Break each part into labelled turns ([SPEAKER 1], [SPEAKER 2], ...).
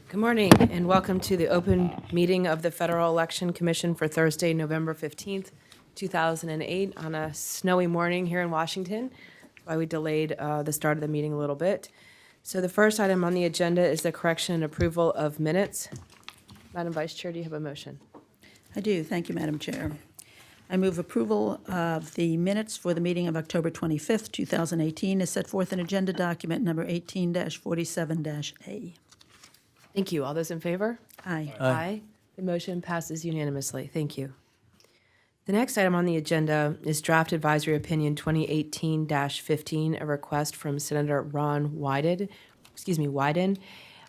[SPEAKER 1] Good morning, and welcome to the open meeting of the Federal Election Commission for Thursday, November 15th, 2008, on a snowy morning here in Washington. That's why we delayed the start of the meeting a little bit. So the first item on the agenda is the correction and approval of minutes. Madam Vice Chair, do you have a motion?
[SPEAKER 2] I do. Thank you, Madam Chair. I move approval of the minutes for the meeting of October 25th, 2018, as set forth in Agenda Document Number 18-47-A.
[SPEAKER 1] Thank you. All those in favor?
[SPEAKER 2] Aye.
[SPEAKER 1] Aye. The motion passes unanimously. Thank you. The next item on the agenda is Draft Advisory Opinion 2018-15, a request from Senator Ron Wyden.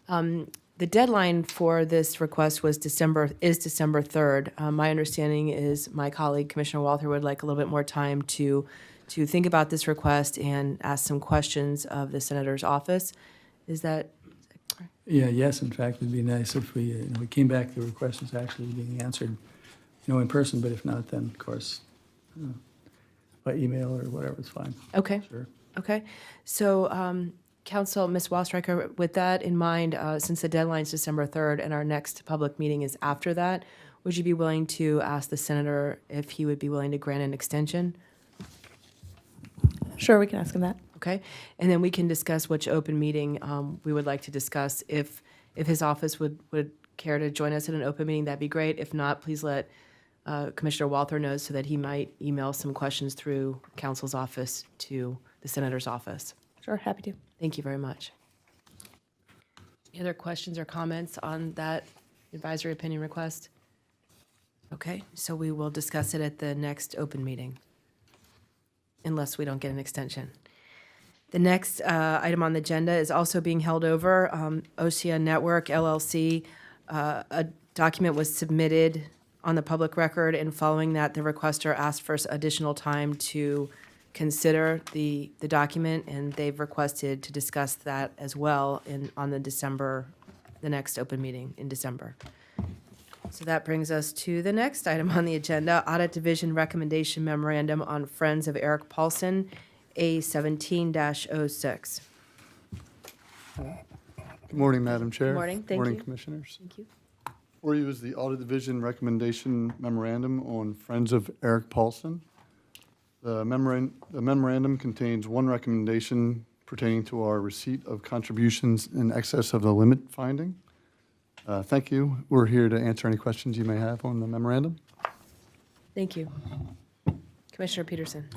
[SPEAKER 1] The deadline for this request is December 3rd. My understanding is my colleague, Commissioner Walther, would like a little bit more time to think about this request and ask some questions of the senator's office. Is that correct?
[SPEAKER 3] Yes, in fact, it'd be nice if we came back, the request was actually being answered, in person, but if not, then, of course, by email or whatever, it's fine.
[SPEAKER 1] Okay.
[SPEAKER 3] Sure.
[SPEAKER 1] Okay. So, Council, Ms. Wallstreicher, with that in mind, since the deadline is December 3rd and our next public meeting is after that, would you be willing to ask the senator if he would be willing to grant an extension?
[SPEAKER 4] Sure, we can ask him that.
[SPEAKER 1] Okay, and then we can discuss which open meeting we would like to discuss. If his office would care to join us in an open meeting, that'd be great. If not, please let Commissioner Walther know so that he might email some questions through council's office to the senator's office.
[SPEAKER 4] Sure, happy to.
[SPEAKER 1] Thank you very much. Any other questions or comments on that advisory opinion request? Okay, so we will discuss it at the next open meeting, unless we don't get an extension. The next item on the agenda is also being held over. OSEA Network LLC, a document was submitted on the public record, and following that, the requester asked for additional time to consider the document, and they've requested to discuss that as well on the next open meeting in December. So that brings us to the next item on the agenda, Audit Division Recommendation Memorandum on Friends of Eric Paulson, A17-06.
[SPEAKER 5] Good morning, Madam Chair.
[SPEAKER 1] Good morning. Thank
[SPEAKER 5] Morning,
[SPEAKER 1] you.
[SPEAKER 5] Commissioners.
[SPEAKER 1] Thank you.
[SPEAKER 5] For you is the Audit Division Recommendation Memorandum on Friends of Eric Paulson. The memorandum contains one recommendation pertaining to our receipt of contributions in excess of the limit finding. Thank you. We're here to answer any questions you may have on the memorandum.
[SPEAKER 1] Thank you. Commissioner Peterson.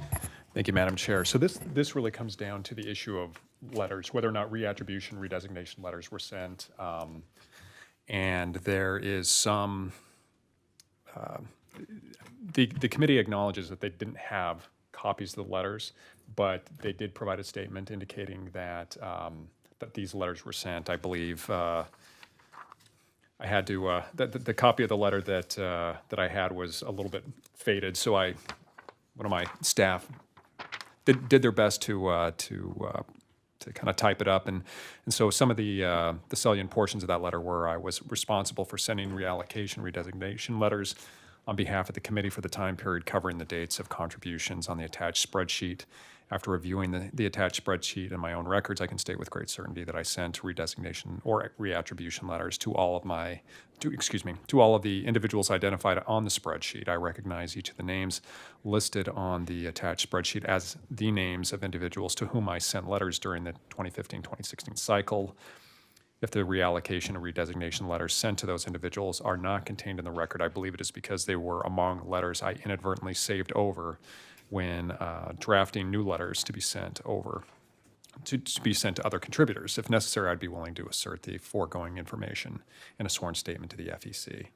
[SPEAKER 6] Thank you, Madam Chair. So this really comes down to the issue of letters, whether or not reattribution, redesignation letters were sent. And there is some, the committee acknowledges that they didn't have copies of the letters, but they did provide a statement indicating that that these letters were sent. I believe I had to, the copy of the letter that I had was a little bit faded, so one of my staff did their best to kind of type it up, and so some of the salient portions of that letter were I was responsible for sending reallocation, redesignation letters on behalf of the committee for the time period covering the dates of contributions on the attached spreadsheet. After reviewing the attached spreadsheet and my own records, I can state with great certainty that I sent redesignation or reattribution letters to all of the individuals identified on the spreadsheet. I recognize each of the names listed on the attached spreadsheet as the names of individuals to whom I sent letters during the 2015-2016 cycle. If the reallocation or redesignation letters sent to those individuals are not contained in the record, I believe it is because they were among letters I inadvertently saved over when drafting new letters to be sent over, to be sent to other contributors. If necessary, I'd be willing to assert the foregoing information in a sworn statement to the FEC.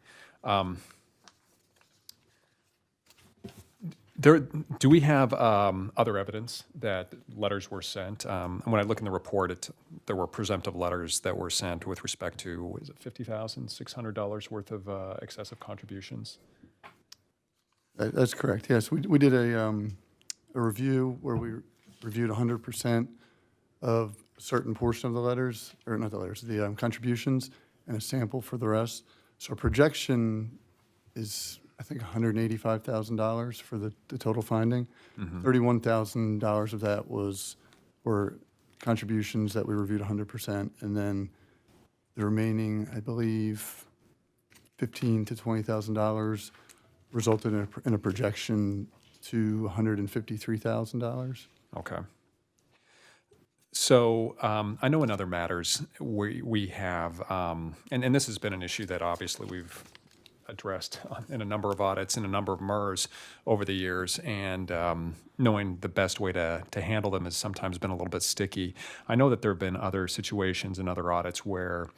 [SPEAKER 6] Do we have other evidence that letters were sent? And when I look in the report, there were presumptive letters that were sent with respect to, is it $50,600 worth of excessive contributions?
[SPEAKER 5] That's correct, yes. We did a review where we reviewed 100% of a certain portion of the letters, or not the letters, the contributions, and a sample for the rest. So our projection is, I think, $185,000 for the total finding. $31,000 of that were contributions that we reviewed 100%, and then the remaining, I believe, $15,000 to $20,000 resulted in a projection to $153,000.
[SPEAKER 6] Okay. So I know in other matters, we have, and this has been an issue that obviously we've addressed in a number of audits and a number of MERS over the years, and knowing the best way to handle them has sometimes been a little bit sticky. I know that there have been other situations and other audits where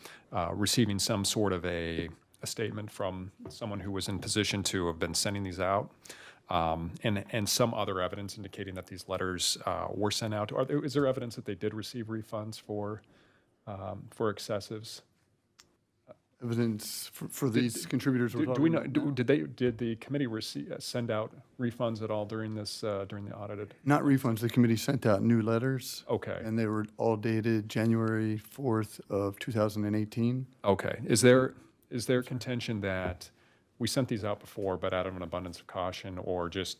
[SPEAKER 6] receiving some sort of a statement from someone who was in position to have been sending these out, and some other evidence indicating that these letters were sent out. Is there evidence that they did receive refunds for excessives?
[SPEAKER 5] Evidence for these contributors we're
[SPEAKER 6] Do we
[SPEAKER 5] talking
[SPEAKER 6] know?
[SPEAKER 5] about?
[SPEAKER 6] Did the committee send out refunds at all during this during the audited?
[SPEAKER 5] Not refunds. The committee sent out new letters.
[SPEAKER 6] Okay.
[SPEAKER 5] And they were all dated January 4th of 2018.
[SPEAKER 6] Okay. Is there contention that we sent these out before, but out of an abundance of caution, or just,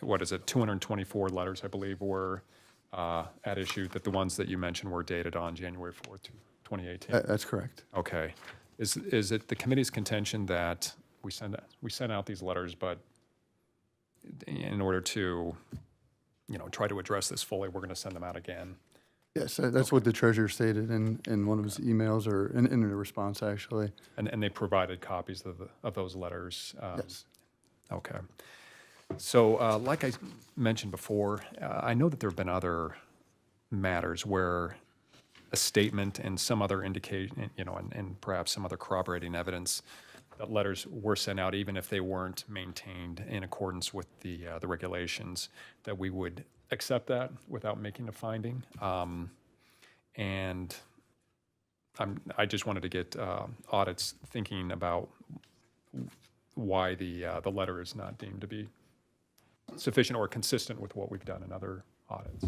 [SPEAKER 6] what is it, 224 letters, I believe, were at issue, that the ones that you mentioned were dated on January 4th, 2018?
[SPEAKER 5] That's correct.
[SPEAKER 6] Okay. Is it the committee's contention that we sent out these letters, but in order to, try to address this fully, we're going to send them out again?
[SPEAKER 5] Yes, that's what the treasurer stated in one of his emails, or in a response, actually.
[SPEAKER 6] And they provided copies of those letters?
[SPEAKER 5] Yes.
[SPEAKER 6] Okay. So like I mentioned before, I know that there have been other matters where a statement and some other indication, and perhaps some other corroborating evidence that letters were sent out, even if they weren't maintained in accordance with the regulations, that we would accept that without making a finding. And I just wanted to get audits thinking about why the letter is not deemed to be sufficient or consistent with what we've done in other audits.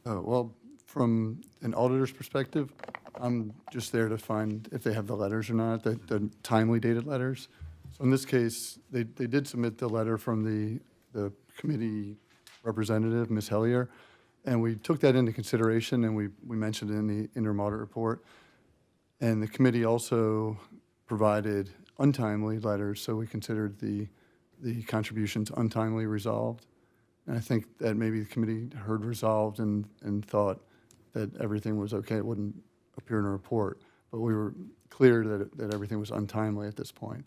[SPEAKER 5] Well, from an auditor's perspective, I'm just there to find if they have the letters or not, the timely dated letters. So in this case, they did submit the letter from the committee representative, Ms. Hellier, and we took that into consideration, and we mentioned it in the interim audit report. And the committee also provided untimely letters, so we considered the contributions untimely resolved. And I think that maybe the committee heard resolved and thought that everything was okay. It wouldn't appear in a report, but we were clear that everything was untimely at this point.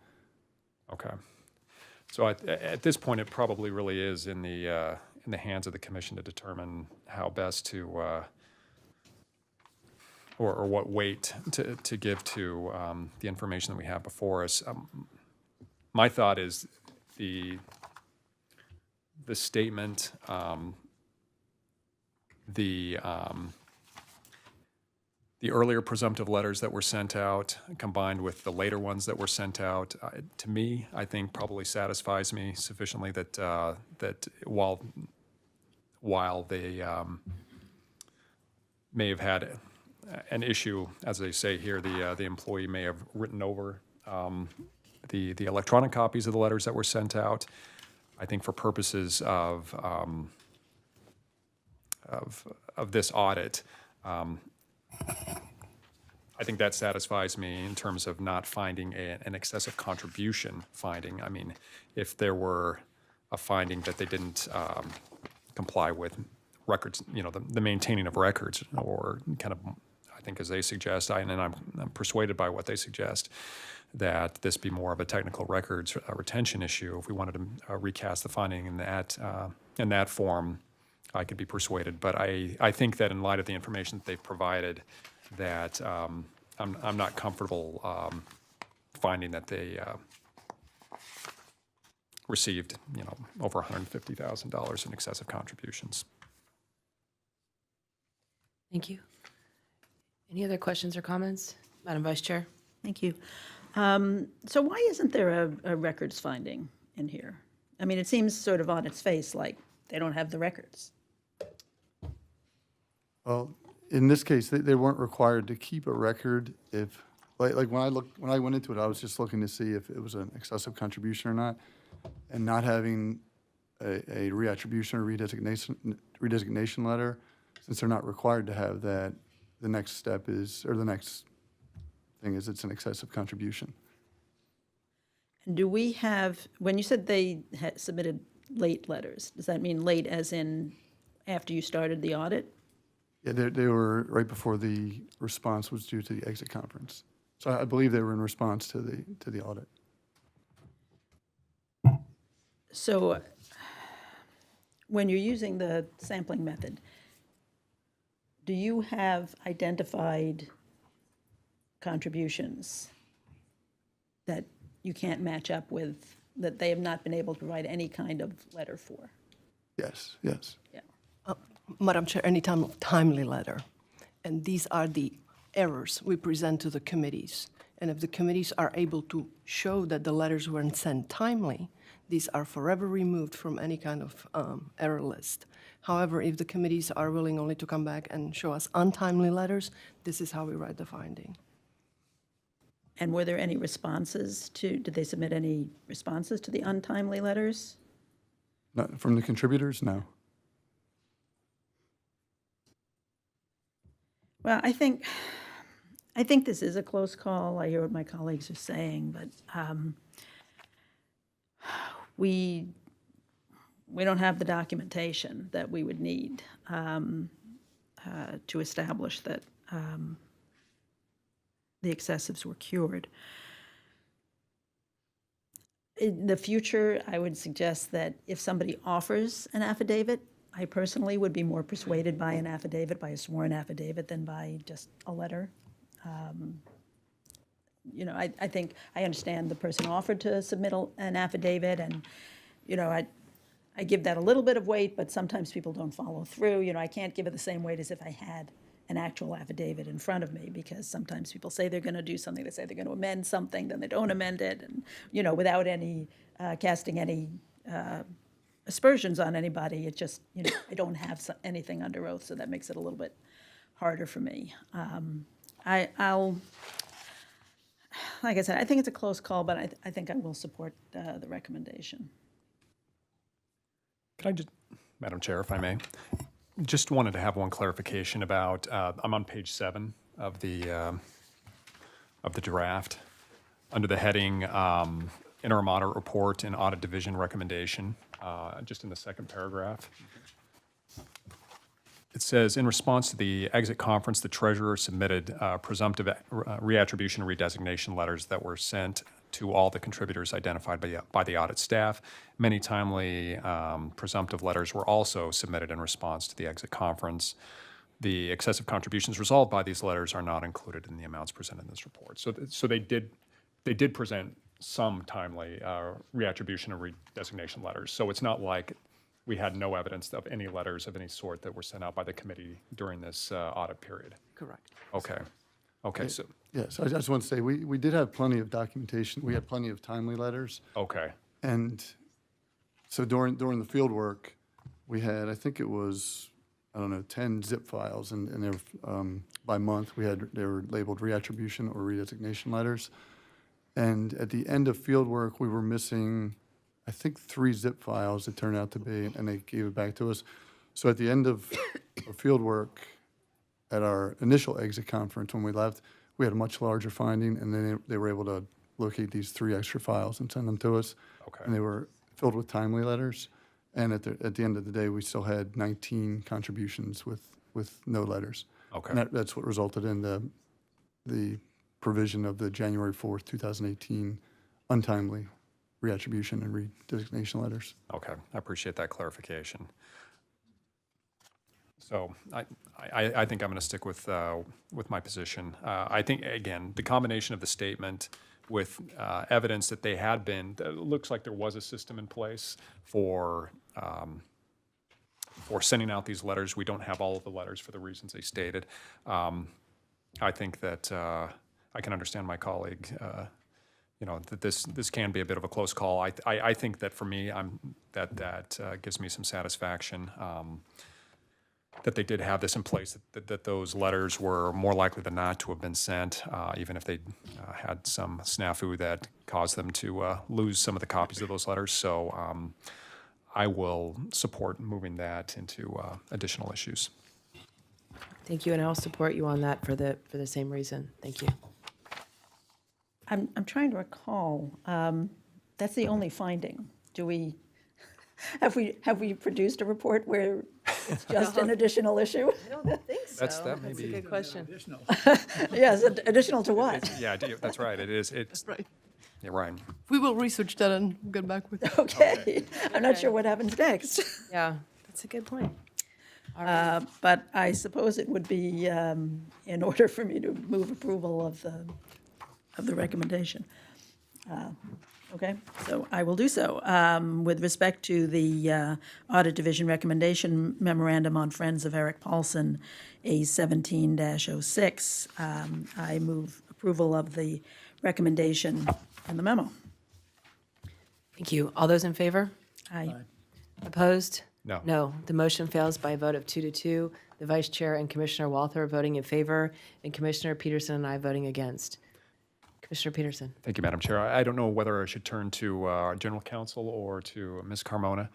[SPEAKER 6] Okay. So at this point, it probably really is in the hands of the commission to determine how best to, or what weight to give to the information that we have before us. My thought is the statement, the earlier presumptive letters that were sent out, combined with the later ones that were sent out, to me, I think probably satisfies me sufficiently that that while they may have had an issue, as they say here, the employee may have written over the electronic copies of the letters that were sent out. I think for purposes of this audit, I think that satisfies me in terms of not finding an excessive contribution finding. I mean, if there were a finding that they didn't comply with records, the maintaining of records, or kind of, I think as they suggest, and I'm persuaded by what they suggest, that this be more of a technical records retention issue. If we wanted to recast the finding in that form, I could be persuaded. But I think that in light of the information that they've provided, that I'm not comfortable finding that they received, over $150,000 in excessive contributions.
[SPEAKER 1] Thank you. Any other questions or comments? Madam Vice Chair?
[SPEAKER 2] Thank you. So why isn't there a records finding in here? I mean, it seems sort of on its face like they don't have the records.
[SPEAKER 5] Well, in this case, they weren't required to keep a record if, like when I went into it, I was just looking to see if it was an excessive contribution or not, and not having a reattribution or redesignation letter, since they're not required to have that, the next step is, or the next thing is it's an excessive contribution.
[SPEAKER 2] And do we have, when you said they had submitted late letters, does that mean late as in after you started the audit?
[SPEAKER 5] Yeah, they were right before the response was due to the exit conference. So I believe they were in response to the audit.
[SPEAKER 2] So when you're using the sampling method, do you have identified contributions that you can't match up with, that they have not been able to provide any kind of letter for?
[SPEAKER 5] Yes, yes.
[SPEAKER 2] Yeah.
[SPEAKER 4] Madam Chair, any timely letter. And these are the errors we present to the committees. And if the committees are able to show that the letters weren't sent timely, these are forever removed from any kind of error list. However, if the committees are willing only to come back and show us untimely letters, this is how we write the finding.
[SPEAKER 2] And were there any responses to, did they submit any responses to the untimely letters?
[SPEAKER 5] Not from the contributors, no.
[SPEAKER 2] Well, I think this is a close call. I hear what my colleagues are saying, but we don't have the documentation that we would need to establish that the excessives were cured. In the future, I would suggest that if somebody offers an affidavit, I personally would be more persuaded by an affidavit, by a sworn affidavit, than by just a letter. You know, I think, I understand the person offered to submit an affidavit, and, you know, I give that a little bit of weight, but sometimes people don't follow through. You know, I can't give it the same weight as if I had an actual affidavit in front of me, because sometimes people say they're going to do something, they say they're going to amend something, then they don't amend it, and, you know, without any, casting any aspersions on anybody, it just, you know, I don't have anything under oath, so that makes it a little bit harder for me. I'll, like I said, I think it's a close call, but I think I will support the recommendation.
[SPEAKER 6] Can I just, Madam Chair, if I may, just wanted to have one clarification about, I'm on page 7 of the draft, under the heading Interim Audit Report and Audit Division Recommendation, just in the second paragraph. It says, in response to the exit conference, the treasurer submitted presumptive reattribution and redesignation letters that were sent to all the contributors identified by the audit staff. Many timely presumptive letters were also submitted in response to the exit conference. The excessive contributions resolved by these letters are not included in the amounts presented in this report. So they did present some timely reattribution and redesignation letters. So it's not like we had no evidence of any letters of any sort that were sent out by the committee during this audit period.
[SPEAKER 4] Correct.
[SPEAKER 6] Okay, so,
[SPEAKER 5] Yes, I just want to say, we did have plenty of documentation. We had plenty of timely letters.
[SPEAKER 6] okay,
[SPEAKER 5] And so during the field work, we had, I think it was, I don't know, 10 zip files, and they were, by month, they were labeled reattribution or redesignation letters. And at the end of field work, we were missing, I think, 3 zip files it turned out to be, and they gave it back to us. So at the end of field work, at our initial exit conference when we left, we had a much larger finding, and then they were able to locate these 3 extra files and send them to us.
[SPEAKER 6] Okay.
[SPEAKER 5] And they were filled with timely letters. And at the end of the day, we still had 19 contributions with no letters.
[SPEAKER 6] Okay.
[SPEAKER 5] And that's what resulted in the provision of the January 4th, 2018 untimely reattribution and redesignation letters.
[SPEAKER 6] okay, I appreciate that clarification. So I think I'm going to stick with my position. I think, again, the combination of the statement with evidence that they had been, it looks like there was a system in place for sending out these letters. We don't have all of the letters for the reasons they stated. I think that I can understand my colleague, that this can be a bit of a close call. I think that for me, that gives me some satisfaction. That they did have this in place, that those letters were more likely than not to have been sent, even if they had some snafu that caused them to lose some of the copies of those letters. So I will support moving that into additional issues.
[SPEAKER 1] Thank you, and I'll support you on that for the same reason. Thank you.
[SPEAKER 2] I'm trying to recall, that's the only finding. Do we, have we produced a report where it's just an additional issue?
[SPEAKER 1] I don't think so.
[SPEAKER 6] That may
[SPEAKER 1] That's a
[SPEAKER 6] be-
[SPEAKER 1] good question.
[SPEAKER 2] Yes, additional to what?
[SPEAKER 6] Yeah, that's right, it is, it's,
[SPEAKER 4] Right.
[SPEAKER 6] yeah, right.
[SPEAKER 4] We will research that and get back with you.
[SPEAKER 2] Okay, I'm not sure what happens next.
[SPEAKER 1] Yeah, that's a good point.
[SPEAKER 2] But I suppose it would be in order for me to move approval of the recommendation. Okay, so I will do so. With respect to the Audit Division recommendation memorandum on Friends of Eric Paulson, A17-06, I move approval of the recommendation in the memo.
[SPEAKER 1] Thank you. All those in favor?
[SPEAKER 2] Aye.
[SPEAKER 1] Opposed?
[SPEAKER 6] No.
[SPEAKER 1] No. The motion fails by a vote of 2-2. The Vice Chair and Commissioner Walther voting in favor, and Commissioner Peterson and I voting against. Commissioner Peterson.
[SPEAKER 6] Thank you, Madam Chair. I don't know whether I should turn to our General Counsel or to Ms. Carmona.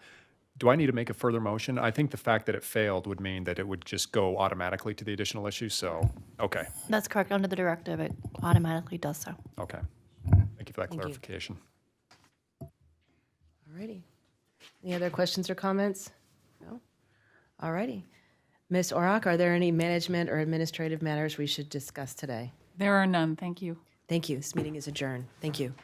[SPEAKER 6] Do I need to make a further motion? I think the fact that it failed would mean that it would just go automatically to the additional issue, so, okay,
[SPEAKER 7] That's correct. Under the directive, it automatically does so.
[SPEAKER 6] okay. Thank you for that
[SPEAKER 1] Thank you.
[SPEAKER 6] clarification.
[SPEAKER 1] All righty. Any other questions or comments? No? All righty. Ms. Orrock, are there any management or administrative matters we should discuss today?
[SPEAKER 8] There are none, thank you.
[SPEAKER 1] Thank you. This meeting is adjourned. Thank you.